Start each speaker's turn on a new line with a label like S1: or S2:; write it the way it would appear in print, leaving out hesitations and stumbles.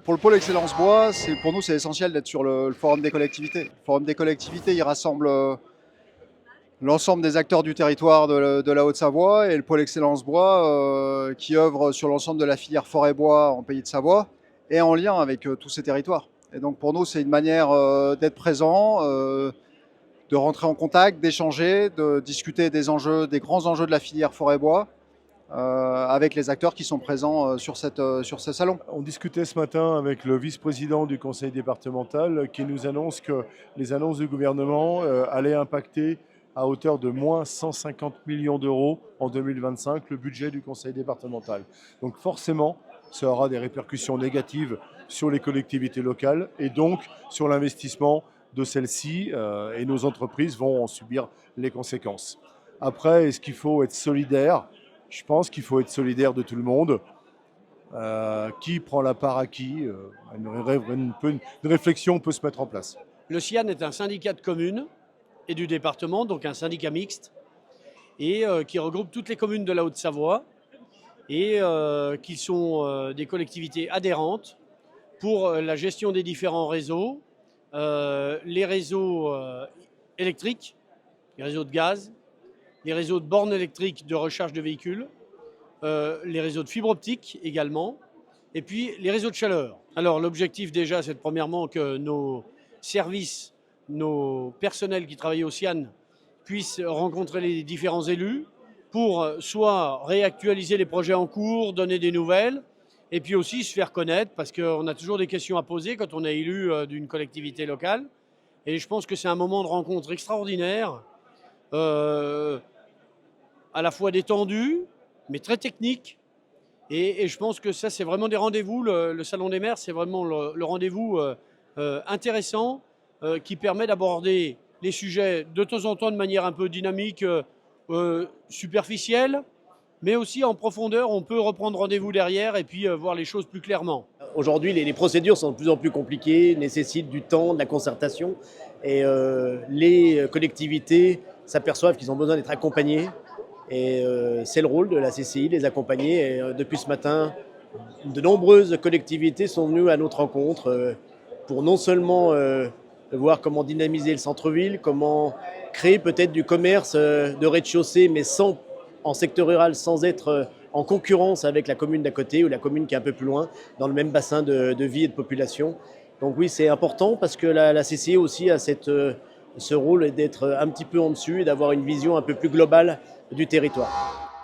S1: Pour le pôle Excellence Bois, pour nous, c'est essentiel d'être sur le Forum des collectivités. Le Forum des collectivités, il rassemble l'ensemble des acteurs du territoire de la Haute-Savoie et le pôle Excellence Bois qui œuvre sur l'ensemble de la filière forêt-bois en Pays de Savoie et en lien avec tous ces territoires. Et donc pour nous, c'est une manière d'être présent, de rentrer en contact, d'échanger, de discuter des enjeux, des grands enjeux de la filière forêt-bois avec les acteurs qui sont présents sur ce salon.
S2: On discutait ce matin avec le vice-président du conseil départemental qui nous annonce que les annonces du gouvernement allaient impacter à hauteur de moins 150 millions d'euros en 2025 le budget du conseil départemental. Donc forcément, ça aura des répercussions négatives sur les collectivités locales et donc sur l'investissement de celles-ci et nos entreprises vont en subir les conséquences. Après, est-ce qu'il faut être solidaire ? Je pense qu'il faut être solidaire de tout le monde. Qui prend la part à qui une réflexion peut se mettre en place.
S3: Le CIAN est un syndicat de communes et du département, donc un syndicat mixte, et qui regroupe toutes les communes de la Haute-Savoie et qui sont des collectivités adhérentes pour la gestion des différents réseaux, les réseaux électriques, les réseaux de gaz, les réseaux de bornes électriques de recharge de véhicules, les réseaux de fibre optique également, et puis les réseaux de chaleur. Alors l'objectif déjà, c'est premièrement que nos services, nos personnels qui travaillent au CIAN puissent rencontrer les différents élus pour soit réactualiser les projets en cours, donner des nouvelles, et puis aussi se faire connaître, parce qu'on a toujours des questions à poser quand on est élu d'une collectivité locale. Et je pense que c'est un moment de rencontre extraordinaire, à la fois détendu, mais très technique. Et je pense que ça, c'est vraiment des rendez-vous. Le Salon des maires, c'est vraiment le rendez-vous intéressant qui permet d'aborder les sujets de temps en temps de manière un peu dynamique, superficielle, mais aussi en profondeur. On peut reprendre rendez-vous derrière et puis voir les choses plus clairement.
S4: Aujourd'hui, les procédures sont de plus en plus compliquées, nécessitent du temps, de la concertation. Et les collectivités s'aperçoivent qu'ils ont besoin d'être accompagnés. Et c'est le rôle de la CCI, les accompagner. Et depuis ce matin, de nombreuses collectivités sont venues à notre rencontre pour non seulement voir comment dynamiser le centre-ville, comment créer peut-être du commerce de rez-de-chaussée, mais en secteur rural, sans être en concurrence avec la commune d'à côté ou la commune qui est un peu plus loin, dans le même bassin de vie et de population. Donc oui, c'est important parce que la CCI aussi a ce rôle d'être un petit peu en dessus et d'avoir une vision un peu plus globale du territoire.